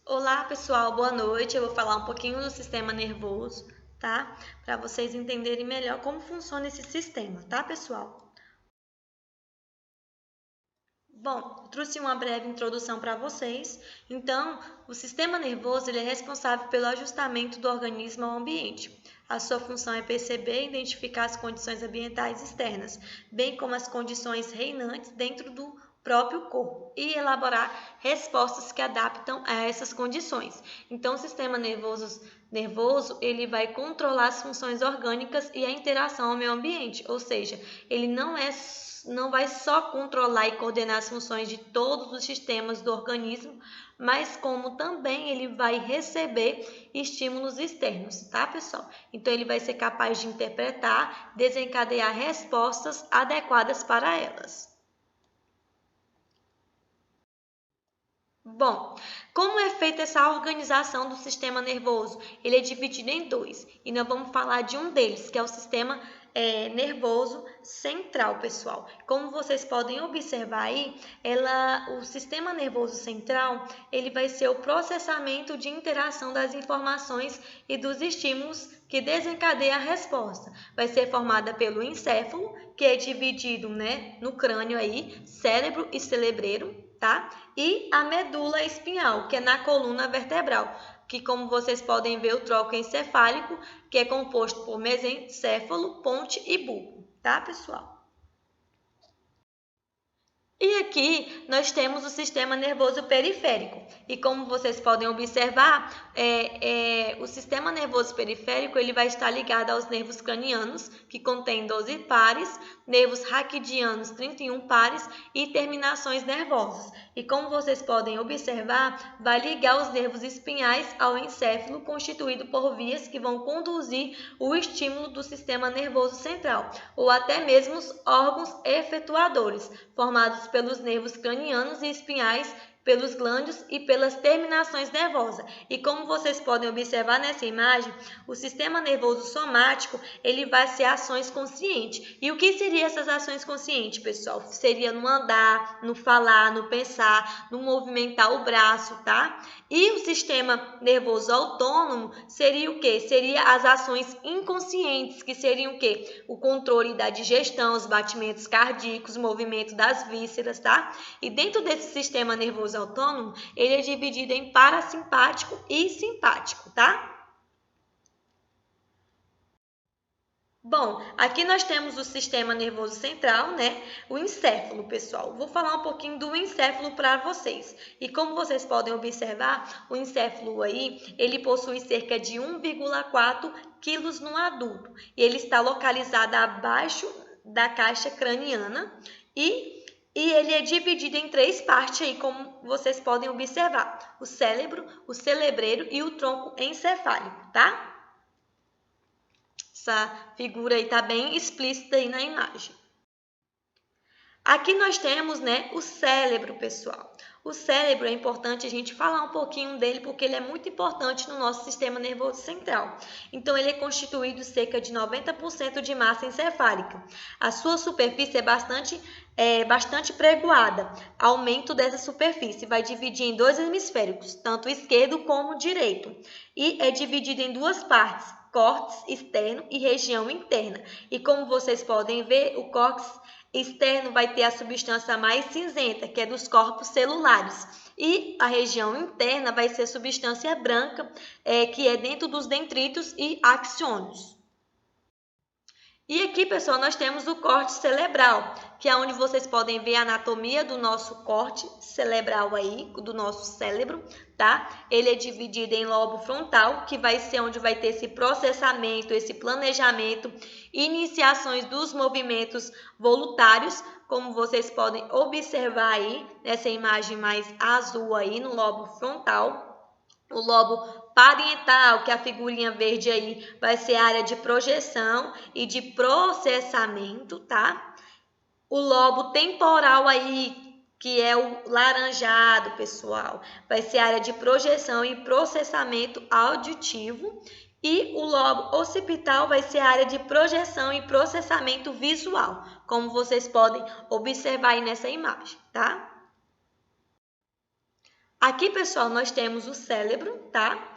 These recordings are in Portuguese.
Olá, pessoal, boa noite. Eu vou falar um pouquinho do sistema nervoso, tá? Para vocês entenderem melhor como funciona esse sistema, tá, pessoal? Bom, eu trouxe uma breve introdução para vocês. Então, o sistema nervoso ele é responsável pelo ajustamento do organismo ao ambiente. A sua função é perceber e identificar as condições ambientais externas, bem como as condições reinantes dentro do próprio corpo e elaborar respostas que adaptam a essas condições. Então, o sistema nervoso ele vai controlar as funções orgânicas e a interação ao meio ambiente, ou seja, ele não vai só controlar e coordenar as funções de todos os sistemas do organismo, mas como também ele vai receber estímulos externos, tá, pessoal? Então, ele vai ser capaz de interpretar, desencadear respostas adequadas para elas. Bom, como é feita essa organização do sistema nervoso? Ele é dividido em dois e nós vamos falar de um deles, que é o sistema nervoso central, pessoal. Como vocês podem observar aí, o sistema nervoso central ele vai ser o processamento de interação das informações e dos estímulos que desencadeia a resposta. Vai ser formada pelo encéfalo, que é dividido, no crânio aí, cérebro e cerebelo, tá? E a medula espinhal, que é na coluna vertebral, que como vocês podem ver o tronco encefálico, que é composto por mesencéfalo, ponte e bulbo, tá, pessoal? E aqui nós temos o sistema nervoso periférico. E como vocês podem observar, o sistema nervoso periférico ele vai estar ligado aos nervos cranianos, que contém 12 pares, nervos raquidianos, 31 pares e terminações nervosas. E como vocês podem observar, vai ligar os nervos espinhais ao encéfalo, constituído por vias que vão conduzir o estímulo do sistema nervoso central, ou até mesmo os órgãos efetuadores, formados pelos nervos cranianos e espinhais, pelos glândulos e pelas terminações nervosas. E como vocês podem observar nessa imagem, o sistema nervoso somático, ele vai ser ações conscientes. E o que seriam essas ações conscientes, pessoal? Seria no andar, no falar, no pensar, no movimentar o braço, tá? E o sistema nervoso autônomo seria o quê? Seria as ações inconscientes, que seriam o quê? O controle da digestão, os batimentos cardíacos, o movimento das vísceras, tá? E dentro desse sistema nervoso autônomo, ele é dividido em parasimpático e simpático, tá? Bom, aqui nós temos o sistema nervoso central, o encéfalo, pessoal. Vou falar um pouquinho do encéfalo para vocês. E como vocês podem observar, o encéfalo aí, ele possui cerca de 1,4 quilos no adulto. E ele está localizado abaixo da caixa craniana e ele é dividido em três partes aí, como vocês podem observar. O cérebro, o cerebelo e o tronco encefálico, tá? Essa figura aí está bem explícita aí na imagem. Aqui nós temos, o cérebro, pessoal. O cérebro é importante a gente falar um pouquinho dele, porque ele é muito importante no nosso sistema nervoso central. Então, ele é constituído cerca de 90% de massa encefálica. A sua superfície é bastante pregoada. Aumento dessa superfície vai dividir em dois hemisférios, tanto esquerdo como direito. E é dividido em duas partes, córtex externo e região interna. E como vocês podem ver, o córtex externo vai ter a substância mais cinzenta, que é dos corpos celulares. E a região interna vai ser a substância branca, que é dentro dos dendritos e axônios. E aqui, pessoal, nós temos o córtex cerebral, que é onde vocês podem ver a anatomia do nosso córtex cerebral aí, do nosso cérebro, tá? Ele é dividido em lobo frontal, que vai ser onde vai ter esse processamento, esse planejamento, iniciações dos movimentos voluntários, como vocês podem observar aí, nessa imagem mais azul aí, no lobo frontal. O lobo parietal, que é a figurinha verde aí, vai ser a área de projeção e de processamento, tá? O lobo temporal aí, que é o laranjado, pessoal, vai ser a área de projeção e processamento auditivo. E o lobo occipital vai ser a área de projeção e processamento visual, como vocês podem observar aí nessa imagem, tá? Aqui, pessoal, nós temos o cérebro, tá?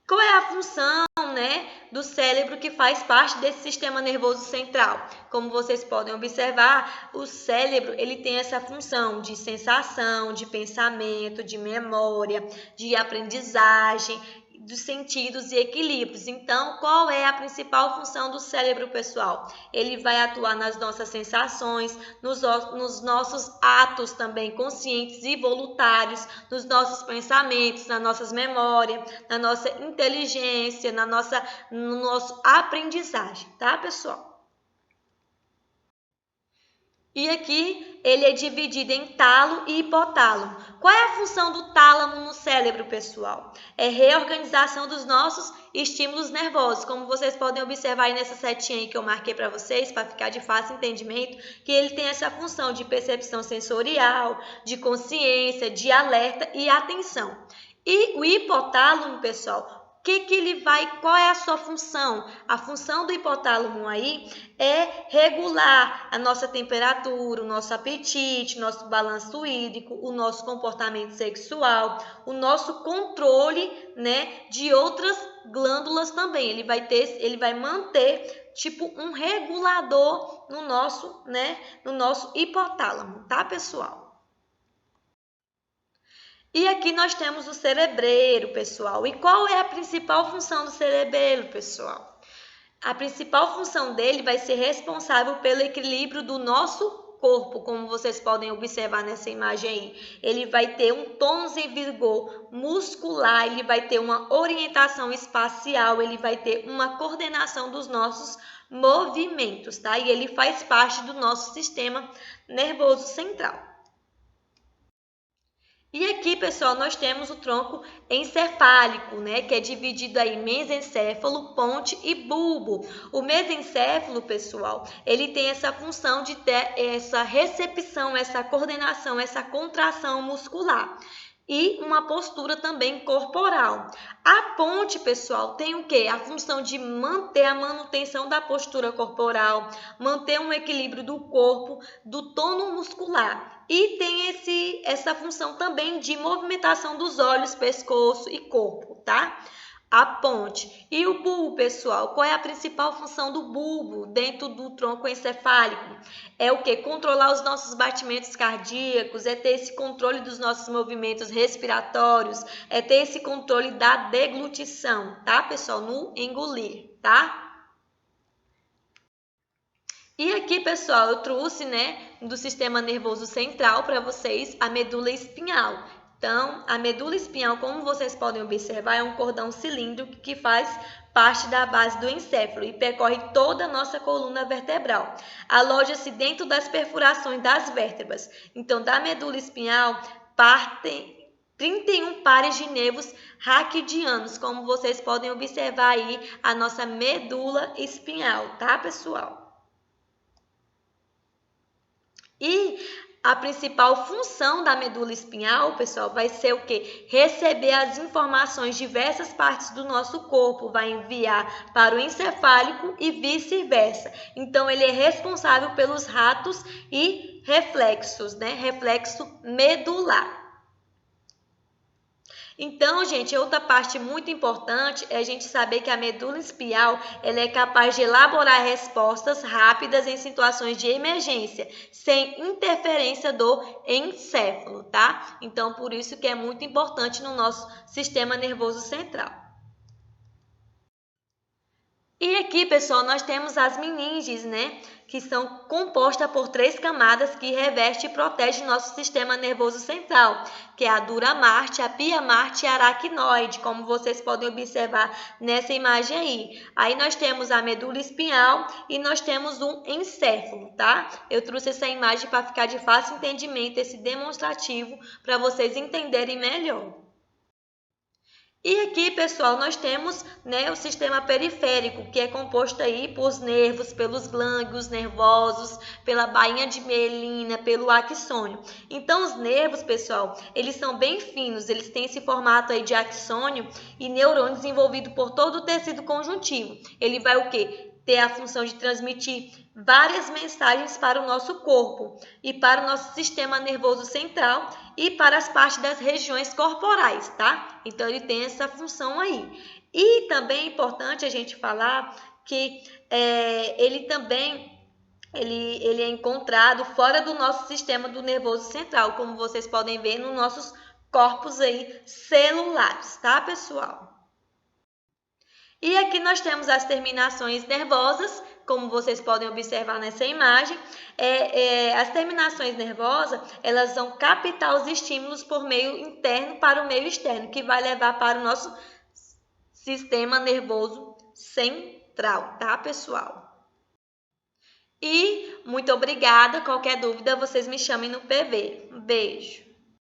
Qual é a função, né, do cérebro que faz parte desse sistema nervoso central? Como vocês podem observar, o cérebro ele tem essa função de sensação, de pensamento, de memória, de aprendizagem, dos sentidos e equilíbrios. Então, qual é a principal função do cérebro, pessoal? Ele vai atuar nas nossas sensações, nos nossos atos também conscientes e voluntários, nos nossos pensamentos, nas nossas memórias, na nossa inteligência, no nosso aprendizagem, tá, pessoal? E aqui ele é dividido em talo e hipotálamo. Qual é a função do tálamo no cérebro, pessoal? É reorganização dos nossos estímulos nervosos. Como vocês podem observar aí nessa setinha aí que eu marquei para vocês, para ficar de fácil entendimento, que ele tem essa função de percepção sensorial, de consciência, de alerta e atenção. E o hipotálamo, pessoal, qual é a sua função? A função do hipotálamo aí é regular a nossa temperatura, o nosso apetite, nosso balanço hídrico, o nosso comportamento sexual, o nosso controle, né, de outras glândulas também. Ele vai manter tipo um regulador no nosso hipotálamo, tá, pessoal? E aqui nós temos o cerebelo, pessoal. E qual é a principal função do cerebelo, pessoal? A principal função dele vai ser responsável pelo equilíbrio do nosso corpo, como vocês podem observar nessa imagem aí. Ele vai ter um tônus e vigor muscular, ele vai ter uma orientação espacial, ele vai ter uma coordenação dos nossos movimentos, tá? E ele faz parte do nosso sistema nervoso central. E aqui, pessoal, nós temos o tronco encefálico, né, que é dividido aí em mesencéfalo, ponte e bulbo. O mesencéfalo, pessoal, ele tem essa função de ter essa recepção, essa coordenação, essa contração muscular. E uma postura também corporal. A ponte, pessoal, tem o quê? A função de manter a manutenção da postura corporal, manter um equilíbrio do corpo, do tônus muscular. E tem essa função também de movimentação dos olhos, pescoço e corpo, tá? A ponte. E o bulbo, pessoal? Qual é a principal função do bulbo dentro do tronco encefálico? É o quê? Controlar os nossos batimentos cardíacos, é ter esse controle dos nossos movimentos respiratórios, é ter esse controle da deglutição, tá, pessoal? No engolir, tá? E aqui, pessoal, eu trouxe, né, do sistema nervoso central para vocês a medula espinhal. Então, a medula espinhal, como vocês podem observar, é um cordão cilíndrico que faz parte da base do encéfalo e percorre toda a nossa coluna vertebral. Aloja-se dentro das perfurações das vértebras. Então, da medula espinhal partem 31 pares de nervos raquidianos, como vocês podem observar aí a nossa medula espinhal, tá, pessoal? E a principal função da medula espinhal, pessoal, vai ser o quê? Receber as informações de diversas partes do nosso corpo, vai enviar para o encefálico e vice-versa. Então, ele é responsável pelos ratos e reflexos, né? Reflexo medular. Então, gente, outra parte muito importante é a gente saber que a medula espinhal ela é capaz de elaborar respostas rápidas em situações de emergência, sem interferência do encéfalo, tá? Então, por isso que é muito importante no nosso sistema nervoso central. E aqui, pessoal, nós temos as meninges, né? Que são compostas por 3 camadas que reveste e protege nosso sistema nervoso central, que é a dura marte, a pia marte e a aracnoide, como vocês podem observar nessa imagem aí. Aí nós temos a medula espinhal e nós temos um encéfalo, tá? Eu trouxe essa imagem para ficar de fácil entendimento, esse demonstrativo, para vocês entenderem melhor. E aqui, pessoal, nós temos, né, o sistema periférico, que é composto aí por nervos, pelos gânglios nervosos, pela bainha de mielina, pelo axônio. Então, os nervos, pessoal, eles são bem finos, eles têm esse formato aí de axônio e neurônio desenvolvido por todo o tecido conjuntivo. Ele vai o quê? ter a função de transmitir várias mensagens para o nosso corpo e para o nosso sistema nervoso central e para as partes das regiões corporais, tá? Então, ele tem essa função aí. E também é importante a gente falar que ele é encontrado fora do nosso sistema do nervoso central, como vocês podem ver nos nossos corpos aí celulares, tá, pessoal? E aqui nós temos as terminações nervosas, como vocês podem observar nessa imagem. As terminações nervosas, elas vão captar os estímulos por meio interno para o meio externo, que vai levar para o nosso sistema nervoso central, tá, pessoal? E muito obrigada. Qualquer dúvida, vocês me chamem no PV. Um beijo.